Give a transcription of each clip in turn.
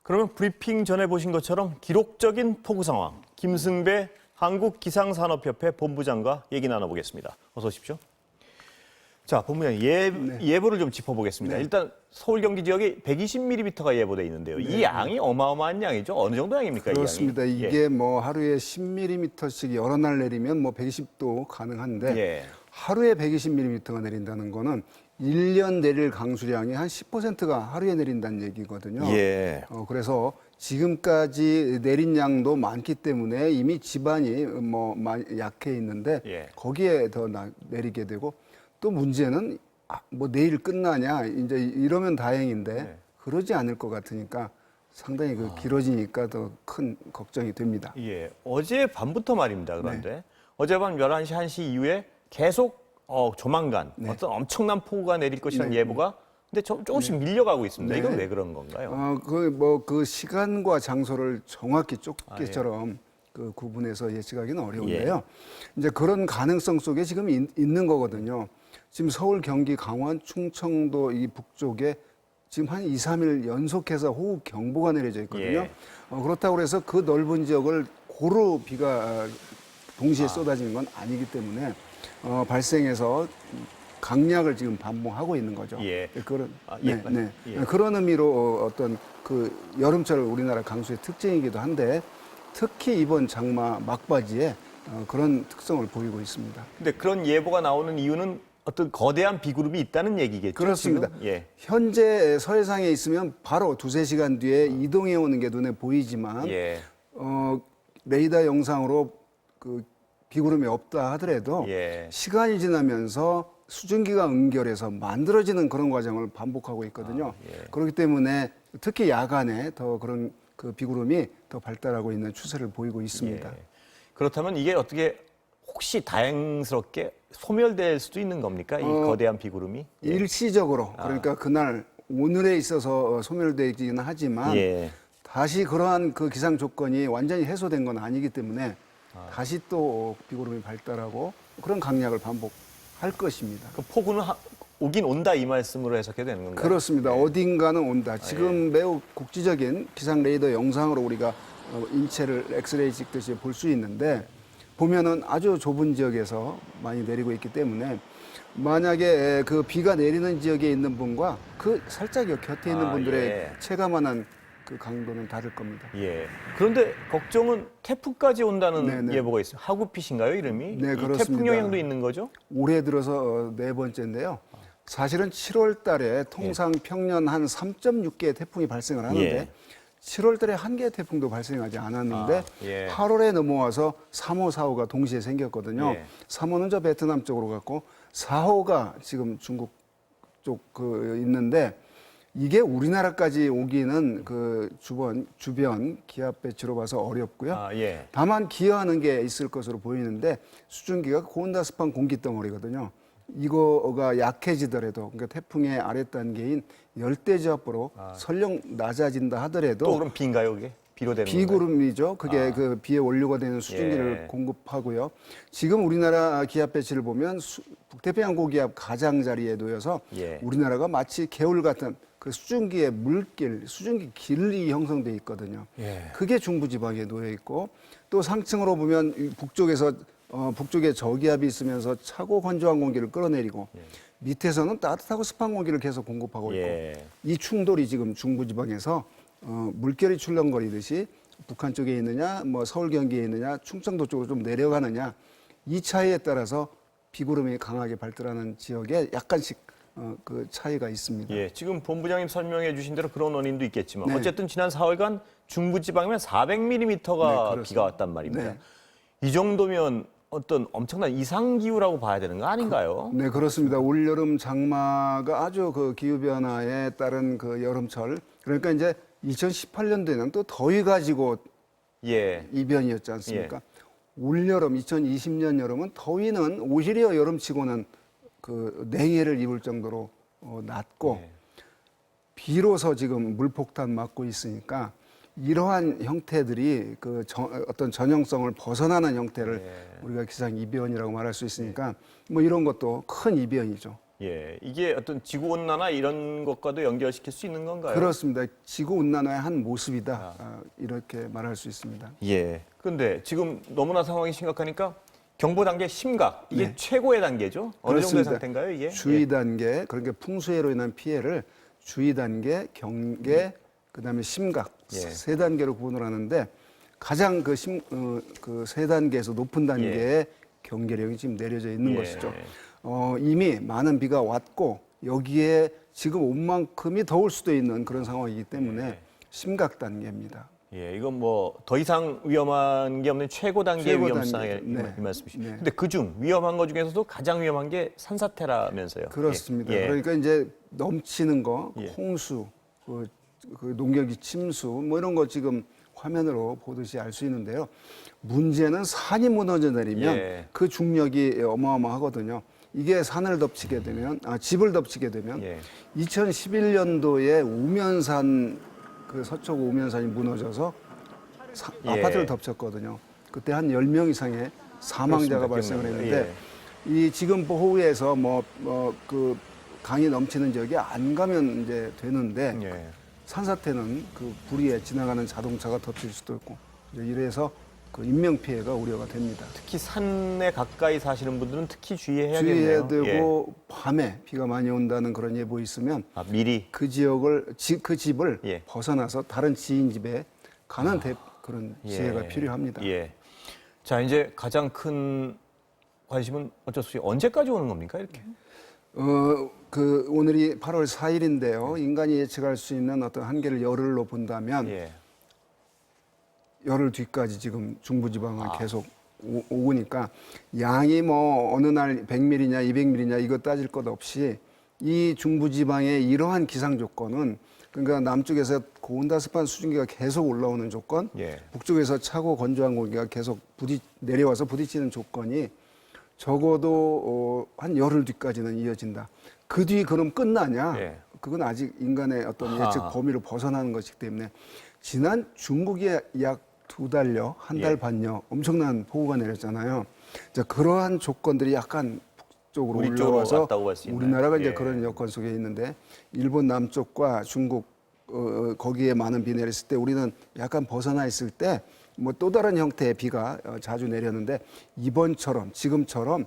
그러면 브리핑 전에 보신 것처럼 기록적인 폭우 상황, 김승배 한국기상산업협회 본부장과 얘기 나눠보겠습니다. 어서 오십시오. 자, 본부장 예보를 좀 짚어보겠습니다. 네. 일단 서울 경기 지역이 120mm가 예보돼 있는데요. 이 양이 어마어마한 양이죠. 어느 정도 양입니까? 그렇습니다. 이 양이? 이게 뭐 하루에 10mm씩 여러 날 내리면 뭐 120도 가능한데 예. 하루에 120mm가 내린다는 거는 1년 내릴 강수량이 한 10%가 하루에 내린다는 얘기거든요. 예. 그래서 지금까지 내린 양도 많기 때문에 이미 지반이 뭐 약해 있는데 예. 거기에 더 내리게 되고 또 문제는 뭐 내일 끝나냐 이제 이러면 다행인데 네. 그러지 않을 것 같으니까 상당히 길어지니까 더 큰 걱정이 됩니다. 예. 어제 밤부터 말입니다. 그런데 어젯밤 11시, 1시 이후에 계속 조만간 어떤 엄청난 폭우가 내릴 것이라는 예보가 근데 조금씩 밀려가고 있습니다. 이건 왜 그런 건가요? 그 시간과 장소를 정확히 쫓기처럼 그 구분해서 예측하기는 어려운데요. 이제 그런 가능성 속에 지금 있는 거거든요. 지금 서울, 경기, 강원, 충청도 이 북쪽에 지금 한 2, 3일 연속해서 호우 경보가 내려져 있거든요. 그렇다고 해서 그 넓은 지역을 고루 비가 동시에 쏟아지는 건 아니기 때문에 발생해서 강약을 지금 반복하고 있는 거죠. 예. 그런 예. 그런 의미로 어떤 그 여름철 우리나라 강수의 특징이기도 한데 특히 이번 장마 막바지에 그런 특성을 보이고 있습니다. 근데 그런 예보가 나오는 이유는 어떤 거대한 비구름이 있다는 얘기겠죠? 그렇습니다. 지금? 예. 현재 서해상에 있으면 바로 두세 시간 뒤에 이동해 오는 게 눈에 보이지만 예. 레이더 영상으로 그 비구름이 없다 하더라도 예. 시간이 지나면서 수증기가 응결해서 만들어지는 그런 과정을 반복하고 있거든요. 그렇기 때문에 특히 야간에 더 그런 그 비구름이 더 발달하고 있는 추세를 보이고 있습니다. 예. 그렇다면 이게 어떻게 혹시 다행스럽게 소멸될 수도 있는 겁니까? 이 거대한 비구름이? 일시적으로 그러니까 그날 오늘에 있어서 소멸되기는 하지만 다시 그러한 그 기상 조건이 완전히 해소된 건 아니기 때문에 다시 또 비구름이 발달하고 그런 강약을 반복할 것입니다. 그 폭우는 오긴 온다 이 말씀으로 해석해도 되는 건가요? 그렇습니다. 어딘가는 온다. 지금 매우 국지적인 기상 레이더 영상으로 우리가 인체를 엑스레이 찍듯이 볼 수 있는데 보면은 아주 좁은 지역에서 많이 내리고 있기 때문에 만약에 그 비가 내리는 지역에 있는 분과 그 살짝 곁에 있는 분들의 체감하는 그 강도는 다를 겁니다. 예. 그런데 걱정은 태풍까지 온다는 네네. 예보가 있어요. 하구핏인가요, 이름이? 네, 이 그렇습니다. 태풍 영향도 있는 거죠? 올해 들어서 네 번째인데요. 사실은 7월 달에 통상 평년 한 3.6개의 태풍이 발생을 하는데 7월 달에 한 개의 태풍도 발생하지 않았는데 8월에 넘어와서 3호, 4호가 동시에 생겼거든요. 3호는 저 베트남 쪽으로 갔고 4호가 지금 중국 쪽 있는데 이게 우리나라까지 오기는 그 주변 기압 배치로 봐서 어렵고요. 다만 기여하는 게 있을 것으로 보이는데 수증기가 고온다습한 공기덩어리거든요. 이거가 약해지더라도 그러니까 태풍의 아랫단계인 열대지압으로 설령 낮아진다 하더라도 또 그럼 비인가요, 그게? 비로 되는 비구름이죠. 그게 그 비의 원료가 되는 수증기를 공급하고요. 지금 우리나라 기압 배치를 보면 북태평양 고기압 가장자리에 놓여서 우리나라가 마치 개울 같은 그 수증기의 물길, 수증기 길이 형성돼 있거든요. 그게 중부지방에 놓여 있고 또 상층으로 보면 북쪽에 저기압이 있으면서 차고 건조한 공기를 끌어내리고 밑에서는 따뜻하고 습한 공기를 계속 공급하고 있고 이 충돌이 지금 중부지방에서 물결이 출렁거리듯이 북한 쪽에 있느냐, 뭐 서울 경기에 있느냐, 충청도 쪽으로 좀 내려가느냐 이 차이에 따라서 비구름이 강하게 발달하는 지역에 약간씩 그 차이가 있습니다. 지금 본부장님 설명해 주신 대로 그런 원인도 있겠지만 어쨌든 지난 4월간 중부지방이면 400mm가 비가 왔단 말입니다. 이 정도면 어떤 엄청난 이상기후라고 봐야 되는 거 아닌가요? 네, 그렇습니다. 올여름 장마가 아주 그 기후변화에 따른 그 여름철, 그러니까 이제 2018년도에는 또 더위 가지고 이변이었지 않습니까? 올여름, 2020년 여름은 더위는 오히려 여름치고는 그 냉해를 입을 정도로 낮고 비로소 지금 물폭탄 맞고 있으니까 이러한 형태들이 그 어떤 전형성을 벗어나는 형태를 우리가 기상 이변이라고 말할 수 있으니까 뭐 이런 것도 큰 이변이죠. 예, 이게 어떤 지구 온난화 이런 것과도 연결시킬 수 있는 건가요? 그렇습니다. 지구 온난화의 한 모습이다. 이렇게 말할 수 있습니다. 예. 그런데 지금 너무나 상황이 심각하니까 경보 단계 심각 이게 네. 최고의 단계죠? 어느 정도의 그렇습니다. 상태인가요, 이게? 주의 단계, 그러니까 풍수해로 인한 피해를 주의 단계, 경계, 그다음에 심각 예. 세 단계로 구분을 하는데 가장 그 세 단계에서 높은 단계의 경계령이 지금 내려져 있는 예. 것이죠. 이미 많은 비가 왔고 여기에 지금 온 만큼이 더울 수도 있는 그런 상황이기 때문에 예. 심각 단계입니다. 예, 이건 뭐 더 이상 위험한 게 없는 최고 단계의 최고 위험성의 단계, 네. 이 말씀이시죠. 네. 근데 그중 위험한 것 중에서도 가장 위험한 게 산사태라면서요. 그렇습니다. 예. 그러니까 이제 넘치는 거, 예. 홍수, 그 농경지 침수 뭐 이런 거 지금 화면으로 보듯이 알 수 있는데요. 문제는 산이 무너져 내리면 예. 그 중력이 어마어마하거든요. 이게 산을 덮치게 되면, 집을 덮치게 되면 예. 2011년도에 우면산 그 서쪽 우면산이 무너져서 예. 아파트를 덮쳤거든요. 그때 한 10명 이상의 사망자가 그렇습니다. 발생을 기억나요. 했는데 이 지금 보호구에서 그 강이 넘치는 지역에 안 가면 이제 되는데 예. 산사태는 그 불의에 지나가는 자동차가 덮칠 수도 있고 이래서 그 인명 피해가 우려가 됩니다. 특히 산에 가까이 사시는 분들은 특히 주의해야겠네요. 주의해야 되고 밤에 비가 많이 온다는 그런 예보 있으면 미리. 그 집을 예. 벗어나서 다른 지인 집에 가는 그런 지혜가 예. 필요합니다. 예. 자, 이제 가장 큰 관심은 어쩔 수 없이 언제까지 오는 겁니까, 이렇게? 오늘이 8월 4일인데요. 인간이 예측할 수 있는 어떤 한계를 열흘로 본다면 예. 열흘 뒤까지 지금 중부지방을 계속 오니까 양이 뭐 어느 날 100mm냐 200mm냐 이거 따질 것 없이 이 중부지방의 이러한 기상 조건은 그러니까 남쪽에서 고온다습한 수증기가 계속 올라오는 조건, 예. 북쪽에서 차고 건조한 공기가 계속 내려와서 부딪히는 조건이 적어도 한 열흘 뒤까지는 이어진다. 그 뒤 그럼 끝나냐? 예. 그건 아직 인간의 어떤 예측 범위를 벗어나는 것이기 때문에 지난 중국에 약 2달여, 한 달 예. 반여 엄청난 폭우가 내렸잖아요. 자, 그러한 조건들이 약간 북쪽으로 우리 쪽으로 올라와서 왔다고 볼수 있나요? 우리나라가 이제 예. 그런 여건 속에 있는데 일본 남쪽과 중국 거기에 많은 비 내렸을 때 우리는 약간 벗어나 있을 때 뭐 또 다른 형태의 비가 자주 내렸는데 이번처럼 지금처럼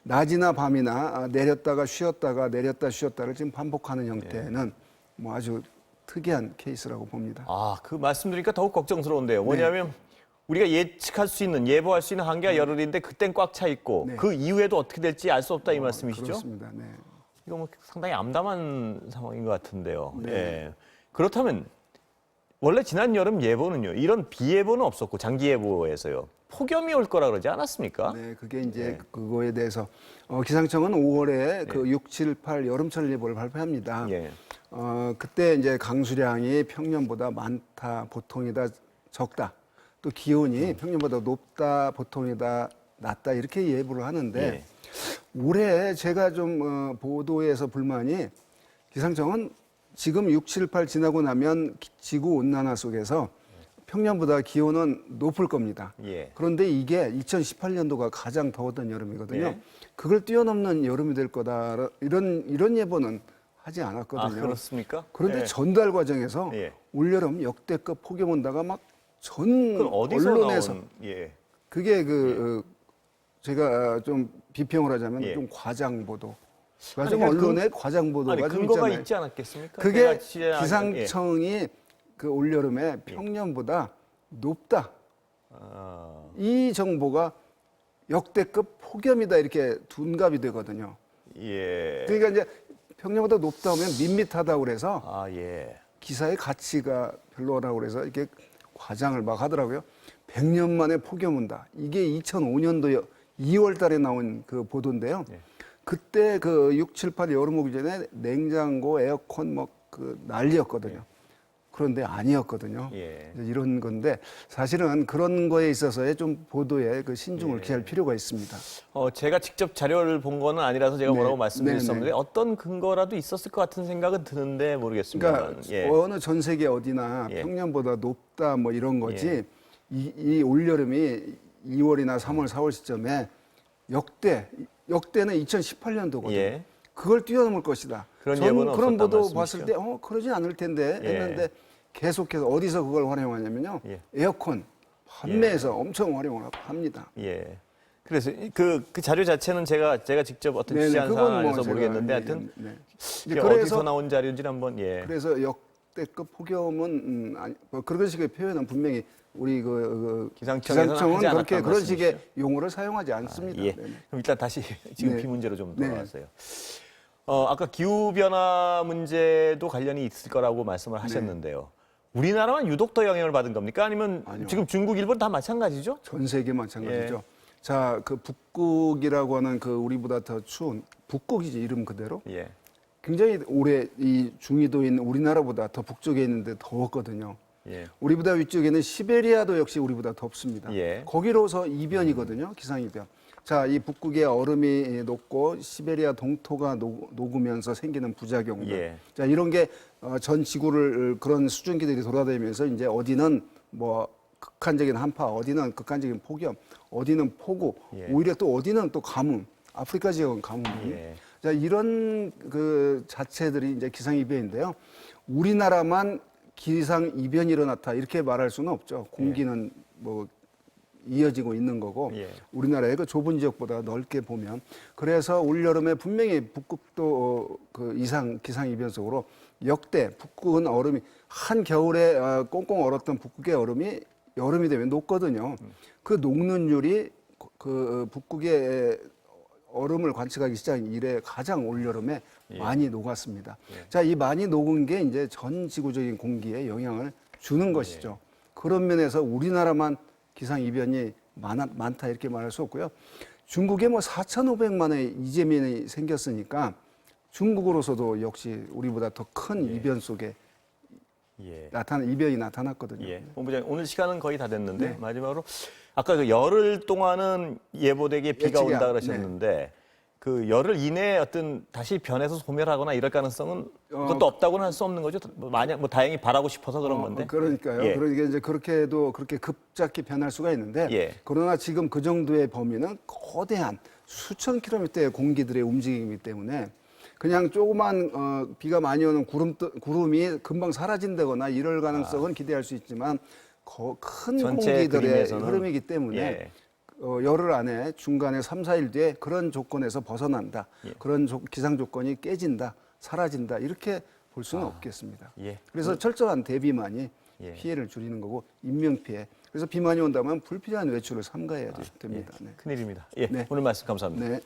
낮이나 밤이나 내렸다가 쉬었다가 내렸다 쉬었다를 지금 반복하는 형태는 뭐 아주 특이한 케이스라고 봅니다. 아, 그 말씀 드리니까 더욱 걱정스러운데요. 뭐냐면 우리가 예측할 수 있는, 예보할 수 있는 한계가 열흘인데 그땐 꽉 차 있고 네. 그 이후에도 어떻게 될지 알 수 없다 이 말씀이시죠? 그렇습니다. 네. 이거 뭐 상당히 암담한 상황인 것 같은데요. 네. 예. 그렇다면 원래 지난 여름 예보는요, 이런 비 예보는 없었고 장기 예보에서요, 폭염이 올 거라 그러지 않았습니까? 네, 그게 이제 그거에 대해서 기상청은 5월에 그 6, 7, 8 여름철 예보를 발표합니다. 예. 그때 이제 강수량이 평년보다 많다, 보통이다, 적다. 또 기온이 평년보다 높다, 보통이다, 낮다 이렇게 예보를 하는데 예. 올해 제가 좀 보도에서 불만이 기상청은 지금 6, 7, 8 지나고 나면 지구 온난화 속에서 평년보다 기온은 높을 겁니다. 예. 그런데 이게 2018년도가 가장 더웠던 여름이거든요. 예. 그걸 뛰어넘는 여름이 될 거다. 이런 예보는 하지 않았거든요. 아, 그렇습니까? 그런데 예. 전달 과정에서 예. 올여름 역대급 폭염 온다가 막 전 그럼 어디서 언론에서 나온? 예. 그게 제가 좀 비평을 하자면 예. 좀 과장 보도. 아니, 좀 그러니까 언론의 과장 보도가 아니, 좀 근거가 있잖아요. 있지 않았겠습니까? 그게 제가 취재한- 기상청이 그 올여름에 평년보다 높다. 아, 이 정보가 역대급 폭염이다 이렇게 둔갑이 되거든요. 예. 그러니까 이제 평년보다 높다 하면 밋밋하다고 그래서 아, 예. 기사의 가치가 별로라고 그래서 이렇게 과장을 막 하더라고요. 100년 만에 폭염 온다. 이게 2005년도 2월 달에 나온 그 보도인데요. 예. 그때 그 6, 7, 8 여름 오기 전에 냉장고, 에어컨 뭐 그 난리였거든요. 그런데 아니었거든요. 예. 이런 건데 사실은 그런 거에 있어서의 좀 보도에 그 신중을 예. 기할 필요가 있습니다. 제가 직접 자료를 본 거는 아니라서 제가 네. 뭐라고 말씀드릴 수 네, 없는데 네. 어떤 근거라도 있었을 것 같은 생각은 드는데 모르겠습니다. 그러니까 예. 어느 전 세계 어디나 예. 평년보다 높다 뭐 이런 거지 예. 이 올여름이 2월이나 3월, 4월 시점에 역대는 2018년도거든요. 예. 그걸 뛰어넘을 것이다. 그런 전 예보는 그런 없었단 보도 봤을 때 말씀이시죠? 그러진 않을 텐데 예. 했는데 계속해서 어디서 그걸 활용하냐면요. 예. 에어컨 판매에서 엄청 활용을 합니다. 예. 그래서 그 자료 자체는 제가 직접 어떤 네네, 취재한 그건 사안에서 제가, 모르겠는데 예, 하여튼 네. 이게 그래서 어디서 나온 자료인지는 한번 예. 그래서 역대급 폭염은 아니, 뭐 그런 식의 표현은 분명히 우리 기상청에서는 기상청은 하지 않았다는 그렇게 그런 식의 말씀이시죠? 용어를 사용하지 않습니다. 예. 네네. 그럼 일단 다시 지금 네. 비 문제로 좀 네. 돌아왔어요. 아까 기후 변화 문제도 관련이 있을 거라고 말씀을 하셨는데요. 우리나라만 유독 더 영향을 받은 겁니까? 아니면 아니요. 지금 중국, 일본 다 마찬가지죠? 전 세계 마찬가지죠. 예. 자, 그 북극이라고 하는 그 우리보다 더 추운 북극이지 이름 그대로. 예. 굉장히 오래 이 중위도인 우리나라보다 더 북쪽에 있는데 더웠거든요. 예. 우리보다 위쪽에 있는 시베리아도 역시 우리보다 덥습니다. 예. 거기로서 이변이거든요. 기상이변. 자, 이 북극의 얼음이 녹고 시베리아 동토가 녹으면서 생기는 부작용들. 예. 자, 이런 게 전 지구를 그런 수증기들이 돌아다니면서 이제 어디는 뭐 극한적인 한파, 어디는 극한적인 폭염, 어디는 폭우, 예. 오히려 또 어디는 또 가뭄, 아프리카 지역은 가뭄. 예. 자, 이런 그 자체들이 이제 기상이변인데요. 우리나라만 기상이변이 일어났다 이렇게 말할 수는 없죠. 공기는 뭐 이어지고 있는 거고 예. 우리나라의 그 좁은 지역보다 넓게 보면 그래서 올 여름에 분명히 북극도 그 이상 기상이변 속으로 역대 북극은 얼음이 한 겨울에 꽁꽁 얼었던 북극의 얼음이 여름이 되면 녹거든요. 그 녹는율이 그 북극의 얼음을 관측하기 시작한 이래 가장 올 여름에 많이 녹았습니다. 자, 이 많이 녹은 게 이제 전 지구적인 공기에 영향을 주는 것이죠. 그런 면에서 우리나라만 기상 이변이 많다 이렇게 말할 수 없고요. 중국에 뭐 4,500만의 이재민이 생겼으니까 중국으로서도 역시 우리보다 더 큰 이변 속에 예. 이변이 나타났거든요. 예. 본부장님, 오늘 시간은 거의 다 됐는데 네. 마지막으로 아까 그 열흘 동안은 예보되게 비가 예측이 온다 안- 그러셨는데 그 열흘 이내에 어떤 다시 변해서 소멸하거나 이럴 가능성은 그것도 없다고는 할 수 없는 거죠. 만약 뭐 다행히 바라고 싶어서 그런 건데. 그러니까요. 예. 그러니까 이제 그렇게도 그렇게 급작히 변할 수가 있는데 예. 그러나 지금 그 정도의 범위는 거대한 수천 킬로미터의 공기들의 움직임이기 때문에 그냥 조그만 비가 많이 오는 구름이 금방 사라진다거나 이럴 가능성은 기대할 수 있지만 큰 전체 공기들의 그림에서는 흐름이기 때문에 예. 열흘 안에 중간에 3, 4일 뒤에 그런 조건에서 벗어난다. 그런 기상 조건이 깨진다, 사라진다. 이렇게 볼 수는 없겠습니다. 예. 그래서 철저한 대비만이 예. 피해를 줄이는 거고 인명피해. 그래서 비 많이 온다면 불필요한 외출을 삼가해야 됩니다. 네. 큰일입니다. 예. 네. 오늘 말씀 감사합니다. 네.